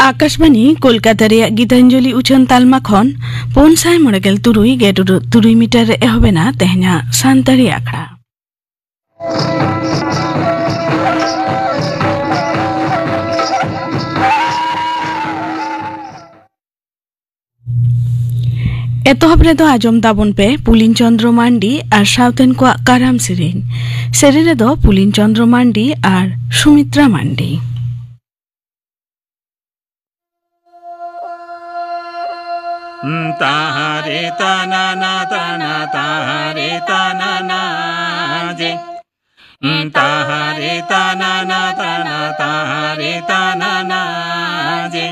आकाशवाणी कोलकाता रे गीतांजलि उछन तालमा खन 593 gate 3 metre एहबेना तेहना सांतारी आखड़ा एतहबरे दो आजम दाबन पे पुलिन चंद्र मांडी और साउथेन को काराम सिरिन सेरेरे दो पुलिन चंद्र मांडी और सुमित्रा मांडी तारे तना ना तना तारे तना ना जे तारे तना ना तना तारे तना ना जे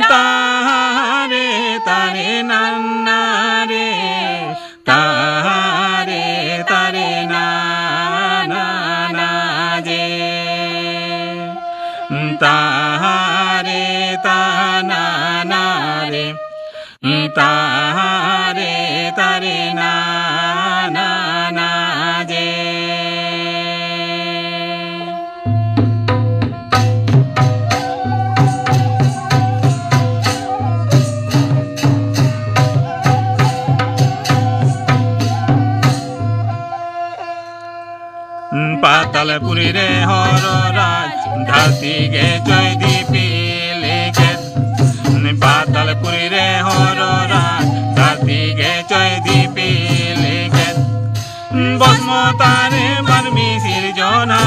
तारे तारे नन्ना रे तारे तारे ना ना ना जे तारे तना ना रे तारे तारे ना ना ना जे पातालपुरी रे हर राज धरती गे जय दीपी लेके पातालपुरी रे हर राज धरती गे जय दीपी लेके बसमतारे बर्मी सिरजना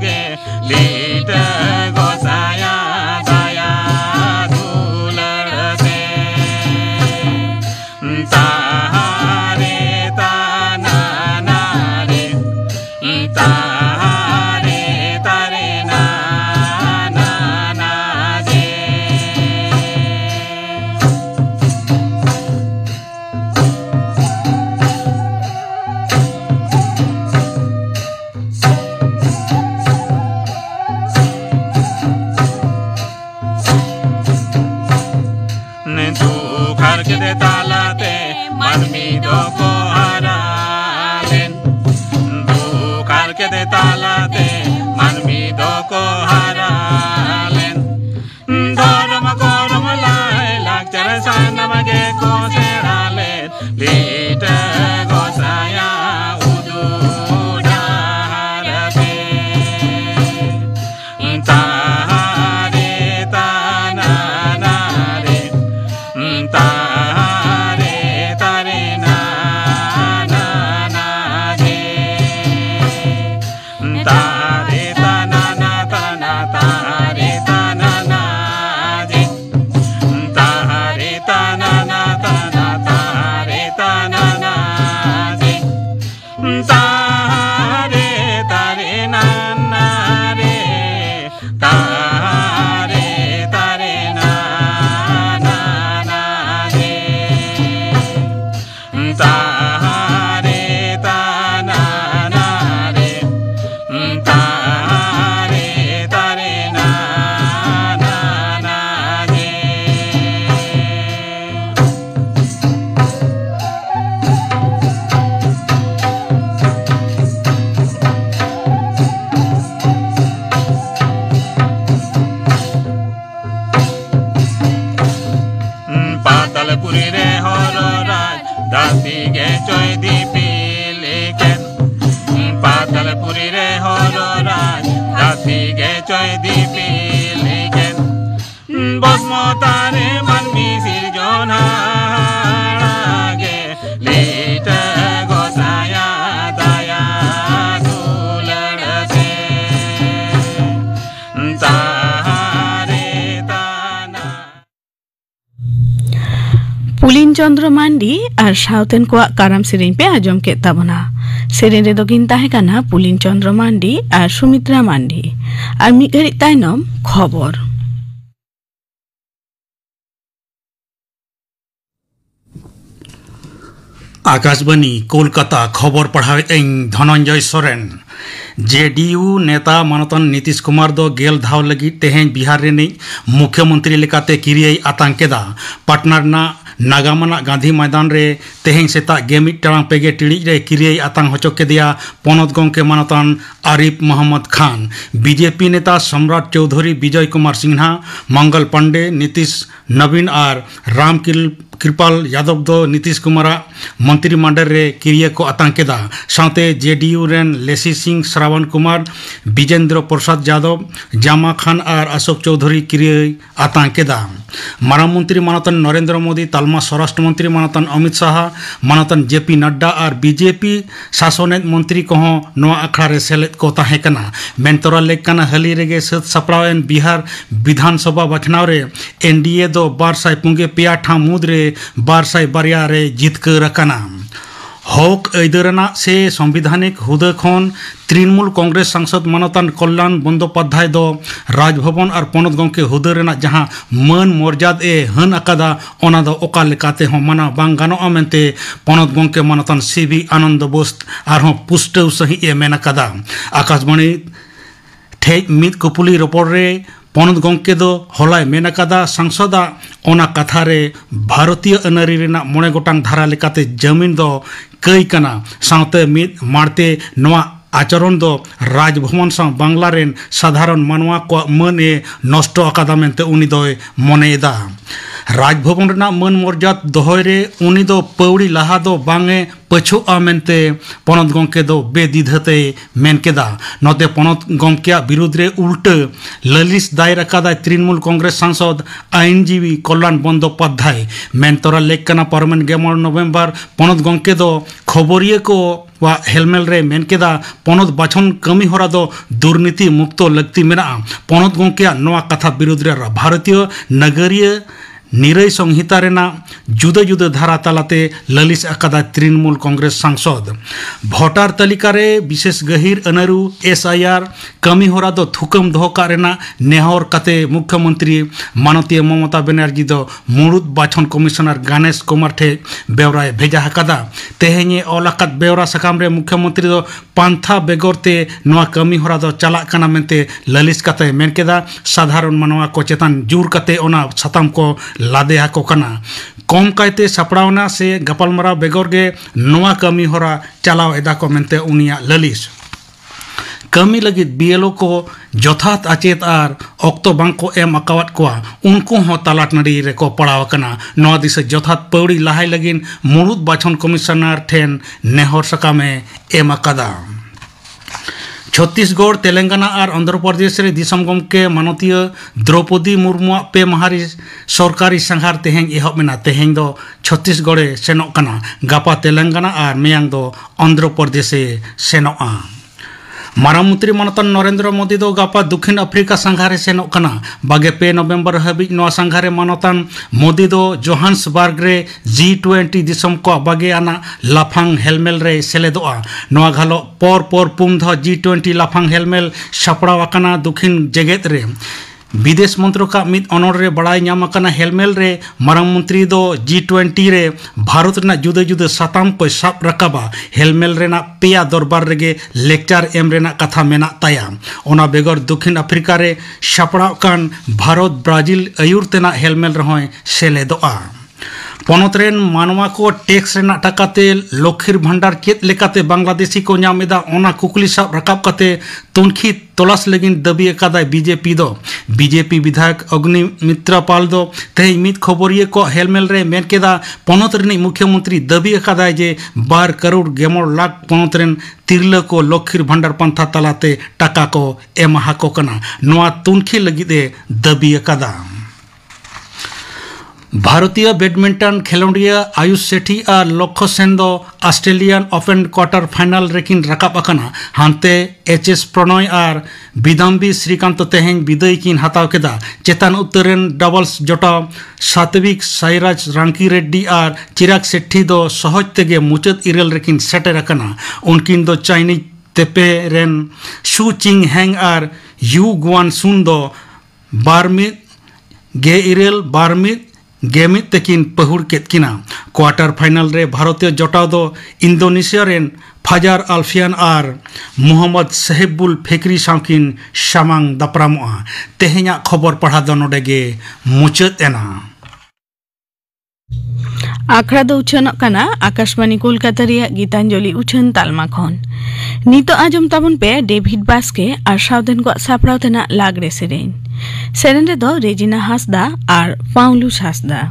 गे लीट गोसाया साया दुलड़ते तारे ताना ना रे तारे तारे ना ना ना जे तू घर के दे तालाते मनमी दो को हरालेन तू घर के दे तालाते मनमी दो को हरालेन धर्म गरम लाए लागचर सानम गे को सेरालेन लीट गोसाया उदू ढारते तारे ताना ना रे तारे तारे ना ना ना जे तारे ताना ना ताना तारे ताना ना जे तारे ताना ना ताना तारे ताना ना जे तारे तारे ना ना रे तारे तारे ना ना ना जे तारे ताना ना रे तारे तारे ना ना ना जे पातालपुरी रे हर राज धरती गे जय दीपी लेकेन पातालपुरी रे हर राज धरती गे जय दीपी लेकेन बसमतारे मनमी सिरजना गे लीट गोसाया दया दुलड़ते तारे ताना पुलिन चंद्र मांडी और साउथेन को काराम सिरिन पे आजम के ताबना सेरेन रे दगिन ताहेकाना पुलिन चंद्र मांडी और सुमित्रा मांडी और मिघरी ताइनम खबर आकाशवाणी कोलकाता खबर पढ़ावे धनंजय सोरेन जेडीयू नेता मानतन नीतीश कुमार दो गेल धाव लगी तेहें बिहार रे नहीं मुख्यमंत्री लेकाते किरिय आतंकेदा पाटनार ना नागामाना गांधी मैदान रे तेहें सेता गेमिट टांग पेगे टिड़िज रे किरिय आतांग होचो केदिया पनत गंके मानतान आरिफ मोहम्मद खान बीजेपी नेता सम्राट चौधरी विजय कुमार सिन्हा मंगल पांडे नीतीश नवीन और राम कृपाल यादव दो नीतीश कुमार मंत्रिमंडल रे किरिय को आतांग केदा साथे जेडीयू रेन लेसी सिंह श्रावण कुमार विजेंद्र प्रसाद यादव जामा खान और अशोक चौधरी किरिय आतांग केदा माराम मंत्री मानतन नरेंद्र मोदी तालमा स्वराष्ट्र मंत्री मानतन अमित शाह मानतन जेपी नड्डा और बीजेपी शासनेत मंत्री को नवा अखड़ा रे सेलेद को ताहेकना मेनतोरा लेकना हली रेगे सत सपड़ावेन बिहार विधानसभा बचनाव रे एनडीए दो 254 ठा मुद रे 202 रे जितकर रकना हक ऐदरना से संविधानिक हुदा खन तृणमूल कांग्रेस सांसद मानतान कल्याण बंदोपाध्याय दो राजभवन और पनत गंके हुदा रेना जहां मान मर्याद ए हन अकादा ओना दो ओका लेकाते हो मना बांग गानोआ मेनते पनत गंके मानतान सीबी आनंद बोस आरहों पुष्टव सही ए मेन अकादा आकाशवाणी ठेज मिद कुपुली रपोर रे पनत गंके दो हलाय मेन अकादा सांसदा ओना कथा रे भारतीय अनारी रेना 9 गोटांग धारा लेकाते जमीन दो कई कना साथे मिद मारते नवा आचरण दो राजभवन सा बांग्ला रेन साधारण मानवा को मन ए नष्ट अकादा मेनते उनी दो मनेदा राजभवन रेना मन मर्याद दोहय रे उनी दो पौड़ी लाहा दो बांगे पछुआ मेनते पनत गंके दो बेदिधते मेनकेदा नते पनत गंकेया विरुद्ध रे उल्ट ललिस दायर अकादा तृणमूल कांग्रेस सांसद आईनजीवी कल्याण बंदोपाध्याय मेनतोरा लेकना पार्मेंट 11 नवेम्बर पनत गंके दो खबरिया को वा हेलमेल रे मेनकेदा पनत बाछन कमी होरा दो दुर्नीति मुक्त लगती मेना पनत गंकेया नवा कथा विरुद्ध रे भारतीय नगरीय निरय संहिता रेना जुदा जुदा धारा तालाते ललिस अकादा तृणमूल कांग्रेस सांसद भोटार तालिका रे विशेष गहिर अनरु एसआईआर कमी होरा दो थुकम दोहका रेना नेहर काते मुख्यमंत्री माननीय ममता बनर्जी दो मुरुद बाछन कमिश्नर गणेश कुमार ठे बेवरा भेजा हकादा तेहेnye ओलाकात बेवरा सकाम रे मुख्यमंत्री दो पांथा बेगरते नवा कमी होरा दो चला कना मेनते ललिस काते मेनकेदा साधारण मानवा को चेतन जुर काते ओना सताम को लादे हाको कना कम कायते सपड़ावना से गपालमारा बेगर गे नवा कमी होरा चलाव एदा को मेनते उनिया ललिस कमी लगी बीएलओ को जथात अचेत और अक्तो बांग को एम अकावत कोआ उनको हो तलाट नड़ी रे को पड़ाव कना नवा दिसे जथात पौड़ी लहाय लगिन मुरुद बाछन कमिश्नर ठेन नेहर सकामे एम अकादा छत्तीसगढ़ तेलंगाना और आंध्र प्रदेश रे दिसम गमके माननीय द्रौपदी मुर्मू पे महारी सरकारी संघार तेहें एहब मेना तेहें दो छत्तीसगढ़े सेनोक कना गापा तेलंगाना और मेयांग दो आंध्र प्रदेशे सेनोआ माराम मंत्री मानतान नरेंद्र मोदी दो गापा दक्षिण अफ्रीका संघारे सेनोक कना 2 नवेम्बर हाबी नवा संघारे मानतान मोदी दो जोहान्सबर्ग रे G20 दिसम को बागे आना लाफांग हेलमेल रे सेलेदोआ नवा घालो पर पुमध G20 लाफांग हेलमेल सपड़ाव आकाना दक्षिण जेगेत रे विदेश मंत्री का मिद अनोड़ रे बड़ाई नाम आकाना हेलमेल रे मारांग मंत्री दो G20 रे भारत रेना जुदा जुदा साताम को साब रकाबा हेलमेल रेना पेया दरबार रेगे लेक्चर एम रेना कथा मेना ताया ओना बेगर दक्षिण अफ्रीका रे सपड़ाव कान भारत ब्राजिल अयुर तेना हेलमेल रहोय सेलेदोआ पनत रेन मानवा को टैक्स रेना टाकाते लक्षीर भंडार चेत लेकाते बांग्लादेशी को नामेदा ओना कुकली साब रकाब कते तुनखी तलाश लगिन दबी अकादा बीजेपी विधायक अग्निमित्रा पाल दो तेज मिद खबरिया को हेलमेल रे मेनकेदा पनत रेन मुख्यमंत्री दबी अकादा जे 12 करोड़ 11 लाख पनत रेन तिरला को लक्षीर भंडार पंथा तलाते टाका को एमा को कना नवा तुनखी लगिदे दबी अकादा भारतीय बैडमिंटन खेलोडिया आयुष सेठी और लक्ष्य सेन दो ऑस्ट्रेलियन ओपन क्वार्टर फाइनल रेकिन रकाब अकना हानते एचएस प्रणय और विदम्बी श्रीकांत तेहें विदय किन हताव केदा चेतन उत्तरेन डबल्स जोटा सात्विक साईराज रांकी रेड्डी और चिराग सेठी दो सहज तेगे मुचाद इरेल रेकिन सेटर अकना उनकिन दो चाइनीज तेपे रेन शू चिंग हैंग और यू गुआन सुन दो बारमित गे इरेल बारमित गेमित तकिन पहुड़ केतकिना क्वार्टर फाइनल रे भारतीय जोटाव दो इंडोनेशिया रेन फाजार अल्फियान और मोहम्मद साहिबुल फेकरी सावकिन सामांग दापरामोआ तेहेኛ खबर पढ़ा दो नोडेगे मुचाद एना आखड़ा दो उछनक कना आकाशवाणी कोलकाता रिया गीतांजलि उछन तालमा खन नितो आजम ताबन पे डेविड बास्के और साउदेन को सापड़ाव तेना लागरे सेरेन रे दो रेजिना हासदा और पाउलुस हासदा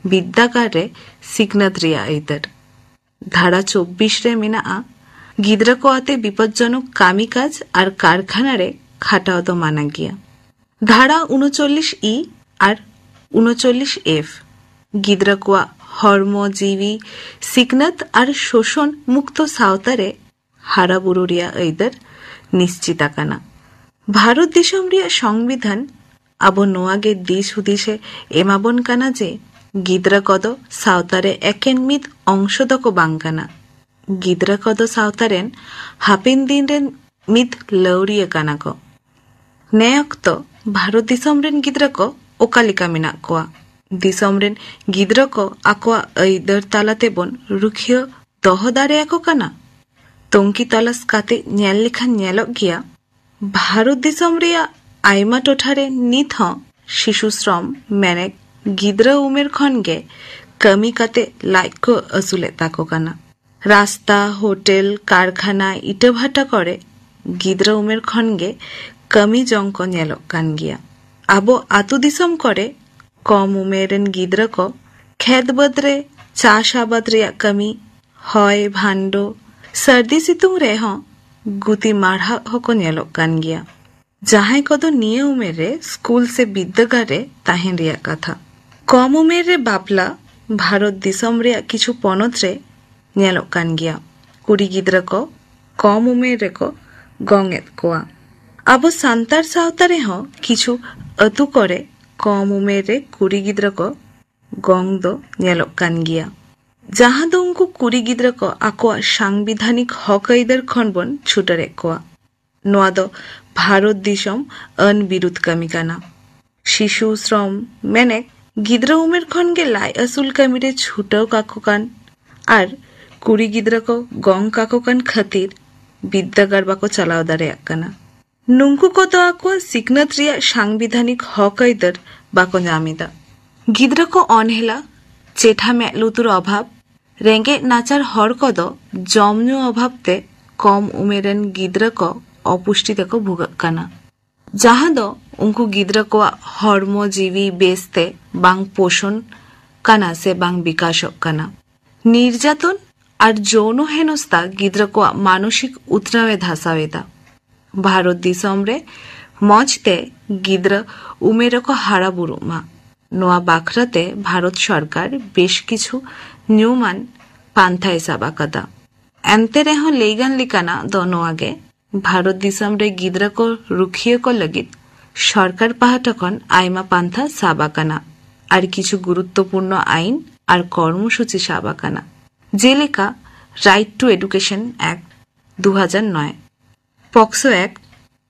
बिद्दागार रे सिकनत रिया आइदर धारा 24 रे मेनाआ गिद्रा को आते विपज्जनक कामी काज और कारखाना रे खाटाओ दो माना गया। धारा 39 ई और 39 एफ गिद्रा को हर्मजीवी सिकनत और शोषण मुक्त सावतारे हाराबुरु रिया आइदर निश्चित आकाना। भारत दिसम रिया संविधान आबो नोआगे दिस हुदिसे एमाबन काना जे गिद्रा कदो सावतारे एकेन मिद अंश दको बांकाना। गिद्रा कदो सावतारेन हापिन दिन रेन मिद लौरिया काना को। ने अक्तो भारत दिसम रेन गिद्रा को ओकालिका मेना कोआ। दिसम रेन गिद्रा को आकोआ आइदर तालाते बोन रुखियो दोहो दारे आको काना। तोंकी तलास काते न्याल लेखान न्यालोग गिया भारत दिसम रिया आयमा टोठारे नित हं शिशु श्रम मेनेक गिद्रा उमेर खन गे कमी काते लाइक को असुले ताको काना। रास्ता होटेल कारखाना इटा भाटा करे गिद्रा उमेर खन गे कमी जंग को न्यालोग कान गिया। आबो आतु दिसम करे कम उमेरेन गिद्रा को खेत बद रे चाष आबाद रिया कमी हय भांडो सर्दी सितुंग रे हं गुती माढ़ा हको न्यालोग कान गिया। जहां कदो निये उमेर रे स्कूल से बिद्दागार रे ताहेन रिया कथा। कम उमेर रे बापला भारत दिसम रे किछु पनत रे न्यालोग कान गिया। कुड़ी गिद्रा को कम उमेर रे को गंगेत कोआ। आबो सांतार सावता रे हं किछु अतु करे कम उमेर रे कुड़ी गिद्रा को गंग दो न्यालोग कान गिया। जहां दो उनको कुड़ी गिद्रा को आकोआ सांविधानिक हक आइदर खन बोन छुटरे कोआ। नोआ दो भारत दिसम अन बिरुद्ध कमी काना। शिशु श्रम मेने गिद्रा उमेर खन गे लाई असुल कमी रे छुटाव काको कान और कुड़ी गिद्रा को गंग काको कान खातिर बिद्दागार बाको चलाव दारे काना। नुंकु को तो आको सिकनत रिया सांविधानिक हक आइदर बाको नामिदा। गिद्रा को अनहेला चेठा मेलुतुर अभाव रेंगे नाचार हर कदो जमनु अभाव ते कम उमेरेन गिद्रा को अपुष्टि तको भुगत काना। जहां दो उनको गिद्रा को हर्मजीवी बेस्ते बांग पोषण काना से बांग विकासक काना। निर्यातन और जौन हेनस्ता गिद्रा को मानसिक उतरावे धासावेदा। भारत दिसम रे मजते गिद्रा उमेर को हारा बुरुमा। नोआ बाखराते भारत सरकार बेश किछु नियमान पांथा हिसाब आकादा। एंते रेहो लेगान लिकाना दोनों आगे भारत दिसम रे गिद्रा को रुखिये को लगित सरकार पाहाटा खन आयमा पांथा साबाकाना और किछु गुरुत्वपूर्ण आईन और कर्मसूची साबाकाना जेलेका right to education act 2009 POCSO act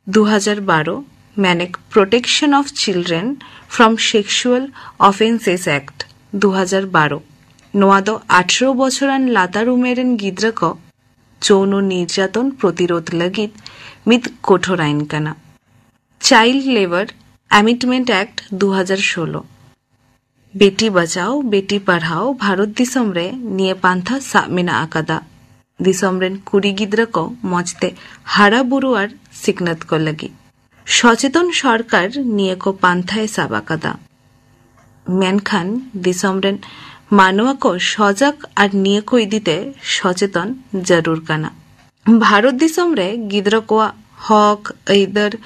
2012 मैनेक protection of children from sexual offences act 2012 नोआ दो 18 बछरान लातार उमेरेन गिद्रा को যৌন নির্যাতন প্রতিরোধ লাগিত মিত কঠোর আইন কানা। Child labour amendment act 2016 Beti Bachao Beti Padhao Bharat দিসম রে নিয়ে পান্থা সাব মেনা আকাদা। দিসম রেন কুড়ি गिद्रा को मजते हारा बुरु और सिकनत को लगी सचेतन सरकार निये को पांथाए साब आकादा। मेनखान दिसम रेन मानवा को सजग और निये को दिते सचेतन जरूर काना। भारत दिसम रे गिद्रा को हक आइदर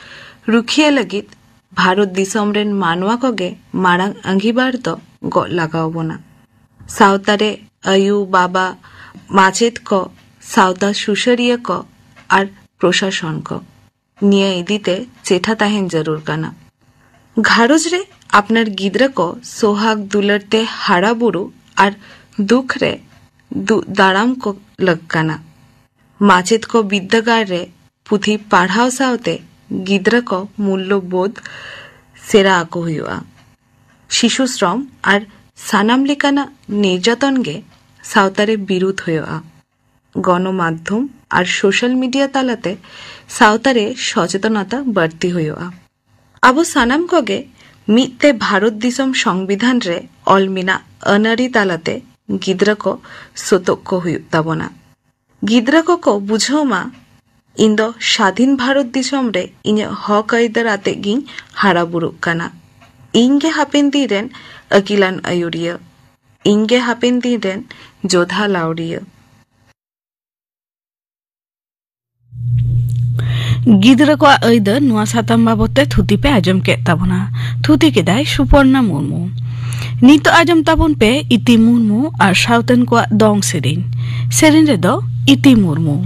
रुखिया लगित भारत दिसम रेन मानवा को गे मारांग अंगीबार तो गो लगाओ बोना। सावतारे आयु बाबा माचेत को सावता सुशरिया को और प्रशासन को निये दिते चेठा ताहेन जरूर काना। घारोज रे आपनार गिद्रा को सोहाग दुलरते हाड़ा बुरु और दुख रे दाराम को लगकाना। माचेत को बिद्दागार रे पुथी पढ़ाओ सावते गिद्रा को मूल्य बोध सेरा आको हुआ। शिशु श्रम और सानाम लेकाना निर्यातन गे सावतारे बिरुद्ध हुआ। गणमाध्यम और सोशल मीडिया तालाते सावतारे सचेतनता बढ़ती हुआ। अब सानाम कोगे मिते भारत दिसम संविधान रे अलमिना अनारी तालाते गिद्रा को सतर्क हुई गिद्रा को बुझो मा इन दो स्वाधीन भारत दिसम रे इन हक आइदर आते गिन हारा बुरुक काना। इंगे हापेन दिरेन अकिलान आयुरिया ᱤᱧᱜᱮ ᱦᱟᱯᱮᱱ ᱫᱤᱱ ᱨᱮᱱ ᱡᱳᱫᱷᱟ ᱞᱟᱣᱲᱤᱭᱟᱹ। ᱜᱤᱫᱽᱨᱟᱹ ᱠᱚᱣᱟᱜ ᱟᱹᱭᱫᱟᱹᱨ ᱱᱚᱣᱟ ᱥᱟᱛᱟᱢ ᱵᱟᱵᱚᱫ ᱛᱮ ᱛᱷᱩᱛᱤ ᱯᱮ ᱟᱸᱡᱚᱢ ᱠᱮᱫ ᱛᱟᱵᱚᱱᱟ। ᱛᱷᱩᱛᱤ ᱠᱮᱫᱟᱭ ᱥᱩᱯᱚর্ণা মুর্মু। ᱱᱤᱛᱚᱜ ᱟᱸᱡᱚᱢ ᱛᱟᱵᱚᱱ ᱯᱮ ᱤতি মুর্মু ᱟᱨ ᱥᱟᱶᱛᱮᱱ ᱠᱚᱣᱟᱜ ᱫᱚᱝ ᱥᱮᱨᱮᱧ। ᱥᱮᱨᱮᱧ ᱨᱮᱫᱚ ᱤতি মুর্মু।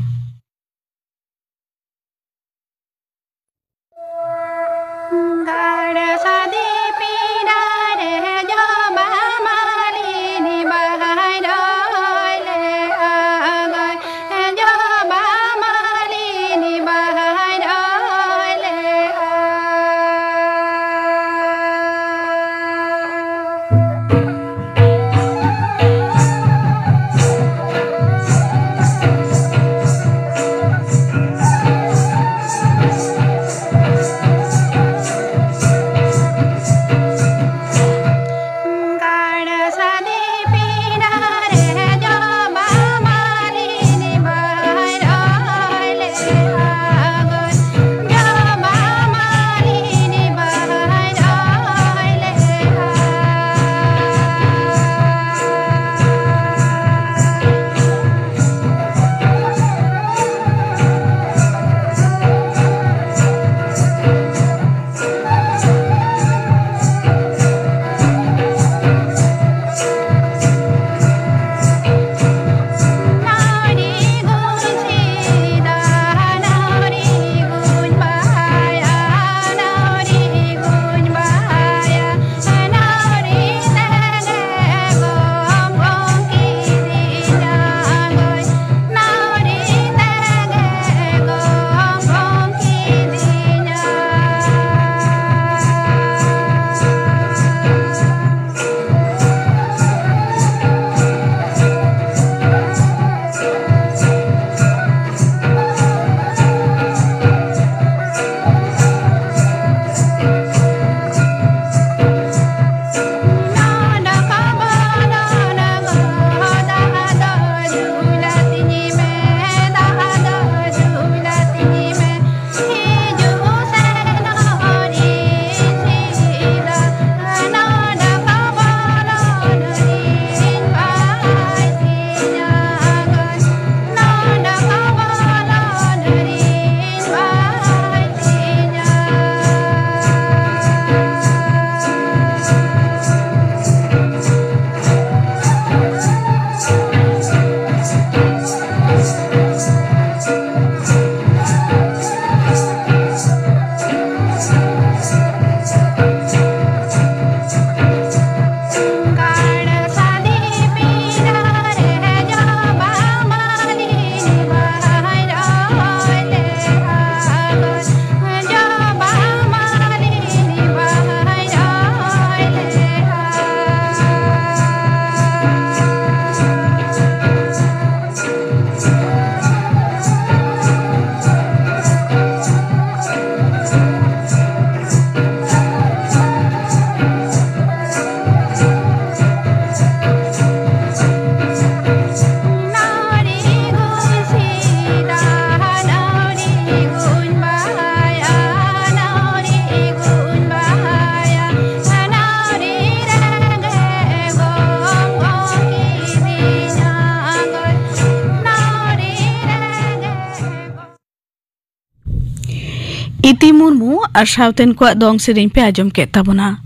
ᱤতি ᱢᱩᱨᱢᱩ ᱟᱨ ᱥᱟᱶᱛᱮᱱ ᱠᱚᱣᱟᱜ ᱫᱚᱝ ᱥᱮᱨᱮᱧ ᱯᱮ ᱟᱸᱡᱚᱢ ᱠᱮᱫ ᱛᱟᱵᱚᱱᱟ।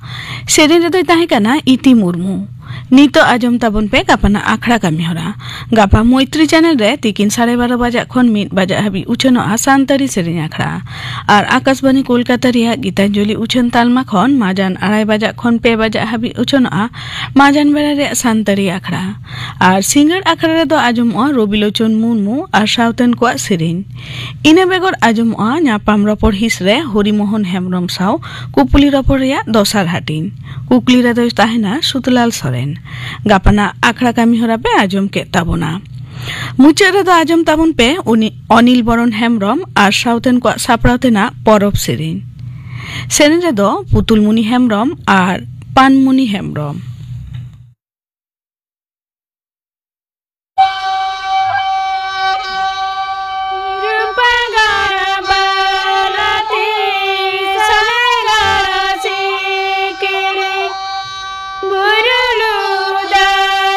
ᱥᱮᱨᱮᱧ ᱨᱮᱫᱚᱭ ᱛᱟᱦᱮᱸ ᱠᱟᱱᱟ ᱤতি ᱢᱩᱨᱢᱩ। ᱱᱤᱛᱚᱜ ᱟᱸᱡᱚᱢ ᱛᱟᱵᱚᱱ ᱯᱮ ᱜᱟᱯᱟᱱᱟᱜ ᱟᱠᱷᱲᱟ ᱠᱟᱹᱢᱤ ᱦᱚᱨᱟ। ᱜᱟᱯᱟ ᱢᱚᱭᱛᱨᱤ ᱪᱮᱱᱮᱞ ᱨᱮ ᱛᱤᱠᱤᱱ 12:30 ᱵᱟᱡᱟᱜ ᱠᱷᱚᱱ 1 ᱵᱟᱡᱟᱜ ᱦᱟᱹᱵᱤᱡ ᱩᱪᱷᱟᱹᱱᱚᱜᱼᱟ ᱥᱟᱱᱛᱟᱲᱤ ᱥᱮᱨᱮᱧ ᱟᱠᱷᱲᱟ। ᱟᱨ ᱟᱠᱟᱥᱵᱟণী ᱠᱳᱞᱠᱟᱛᱟ ᱨᱮᱭᱟᱜ ᱜীᱛᱟᱧᱡᱚᱞᱤ ᱩᱪᱷᱟᱹᱱ ᱛᱟᱞᱢᱟ ᱠᱷᱚᱱ ᱢᱟᱡᱟᱱ 2:30 ᱵᱟᱡᱟᱜ ᱠᱷᱚᱱ 3 ᱵᱟᱡᱟᱜ ᱦᱟᱹᱵᱤᱡ ᱩᱪᱷᱟᱹᱱᱚᱜᱼᱟ ᱢᱟᱡᱟᱱ ᱵᱮᱲᱟ ᱨᱮᱭᱟᱜ ᱥᱟᱱᱛᱟᱲᱤ ᱟᱠᱷᱲᱟ। ᱟᱨ ᱥᱤᱸᱜᱟᱹᱲ ᱟᱠᱷᱲᱟ ᱨᱮᱫᱚ ᱟᱸᱡᱚᱢᱚᱜᱼᱟ ᱨᱚᱵᱤᱞᱳᱪᱚᱱ ᱢᱩᱨᱢᱩ ᱟᱨ ᱥᱟᱶᱛᱮᱱ ᱠᱚᱣᱟᱜ ᱥᱮᱨᱮᱧ। ᱤᱱᱟᱹ ᱵᱮᱜᱚᱨ ᱟᱸᱡᱚᱢᱚᱜᱼᱟ ᱧᱟᱯᱟᱢ ᱨᱚᱯᱚᱲ ᱦᱤᱸᱥ ᱨᱮ ᱦᱚᱨᱤᱢᱳᱦᱚᱱ ᱦᱮᱢᱵᱨᱚᱢ ᱥᱟᱶ ᱠᱩᱯᱩᱞᱤ ᱨᱚᱯᱚᱲ ᱨᱮᱭᱟᱜ ᱫᱚᱥᱟᱨ ᱦᱟᱹᱴᱤᱧ। ᱠᱩᱠᱞᱤ ᱨᱮᱫᱚᱭ ᱛᱟᱦᱮᱱᱟ ᱥᱩᱛᱞᱟᱞ ᱥᱚᱨᱮᱱ। ᱜᱟᱯᱟᱱᱟᱜ ᱟᱠᱷᱲᱟ ᱠᱟᱹᱢᱤ ᱦᱚᱨᱟ ᱯᱮ ᱟᱸᱡᱚᱢ ᱠᱮᱫ ᱛᱟᱵᱚᱱᱟ। ᱢᱩᱪᱟᱹᱫ ᱨᱮᱫᱚ ᱟᱸᱡᱚᱢ ᱛᱟᱵᱚᱱ ᱯᱮ অনিল বরণ হেমব্রম আর সাউথেন কোয়াক সাপড়াও তেনা পরব সেরেন। সেরেন রেদো পুতুলমণি হেমব্রম আর পানমণি হেমব্রম। Guru Luda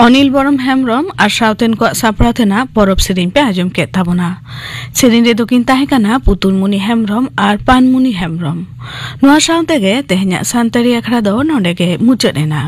অনিল বরম হেমব্রম আর সাউথেন को सापड़ा थेना परब सेरें पे आजम के ताबना सेरें रे दोकिन ताहेकाना पुतुलमुनि हेमब्रम और पानमुनि हेमब्रम नुआ साउते गे तेहन्या सान्तारी अखड़ा दो नोंडे गे मुचाद एना।